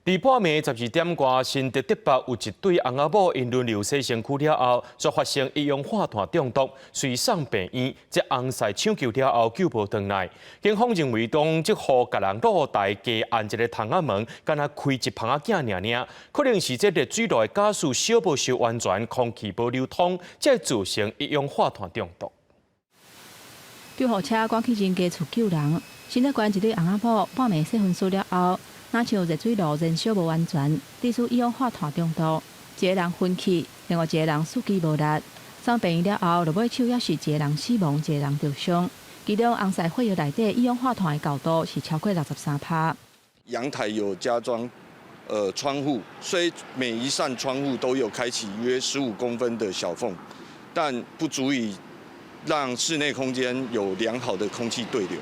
伫半暝12点外，新竹竹北有一对翁仔某因轮流洗身躯了后，却发生一氧化碳中毒，随送病院。这翁婿抢救了后救无回来。警方认为，当这户甲人露台加按一个窗仔门，敢若开一棚仔镜尔，可能是这热水炉的加速小不受完全，空气无流通，才造成一氧化碳中毒。救护车赶去人家厝救人，新竹县一对翁仔某半暝洗薰输了后。 若像热水炉燃烧无完全，致使一氧化碳中毒，一个人昏去，另外一个人司机无力。送病院了后，落尾手也是一个人死亡，一个人受伤。其中翁婿血液内底一氧化碳的高度是超过63%。阳台有加装窗户，虽每一扇窗户都有开启约15公分的小缝，但不足以让室内空间有良好的空气对流。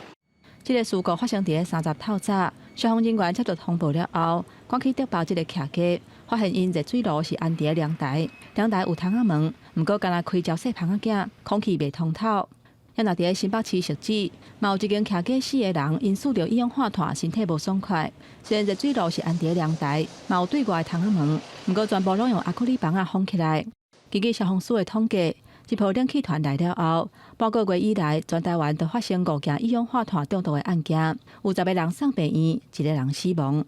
这个事故发生伫30透早，消防人员接到通报了后，赶去竹北这个徛家，发现因热水炉是安伫阳台，阳台有窗仔门，不过敢若开胶细棚仔镜，空气未通透。也若伫新北市汐止，嘛有一间徛家4个人因受到一氧化碳，身体无爽快。虽然热水炉是安伫阳台，嘛有对外的窗仔门，不过全部拢用亚克力板仔封起来。根据消防署的统计。 一波冷气团来了后，半个月以来，全台湾都发生5件一氧化碳中毒的案件，有10个人送病院，一个人死亡。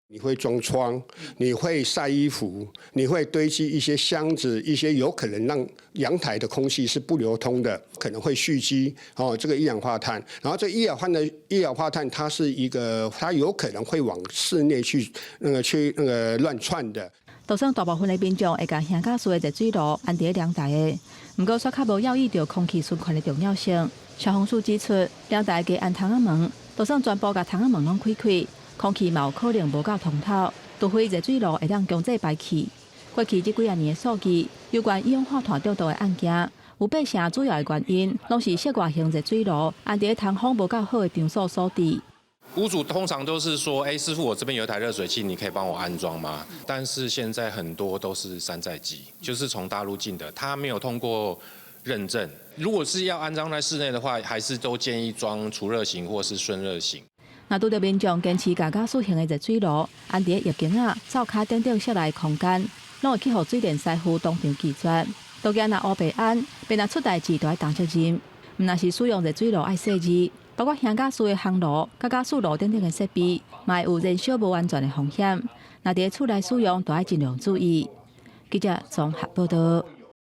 你会装窗，你会晒衣服，你会堆积一些箱子，一些有可能让阳台的空气是不流通的，可能会蓄积这个一氧化碳。然后这一氧化碳，它是一个，它有可能会往室内去乱窜的。 就算大部分的民众会甲乡家厝的热水炉安伫阳台的，不过却较无要意到空气循环的重要性。消防署指出，阳台加安窗仔门，就算全部甲窗仔门拢开开，空气嘛有可能无够通透，除非热水炉会当强制排气。过去这几啊年的数据，有关一氧化碳中毒的案件，有8成主要的原因，拢是室外型热水炉安伫通风无够好的场所所致。 屋主通常都是说：“哎，师傅，我这边有一台热水器，你可以帮我安装吗？”但是现在很多都是山寨机，就是从大陆进的，它没有通过认证。如果是要安装在室内的话，还是都建议装除热型或是顺热型。那拄到民众坚持加塑型的热水炉安伫浴间仔、灶骹等室内空间，拢会去互水电师傅当场拒绝。都惊若乌白安，便若出代志就要当责任。毋若是使用热水炉爱细致。 包括香家厝的烘炉、加速炉等的设备，嘛会有燃烧无安全的风险。若伫厝内使用，都要尽量注意。记者综合报道。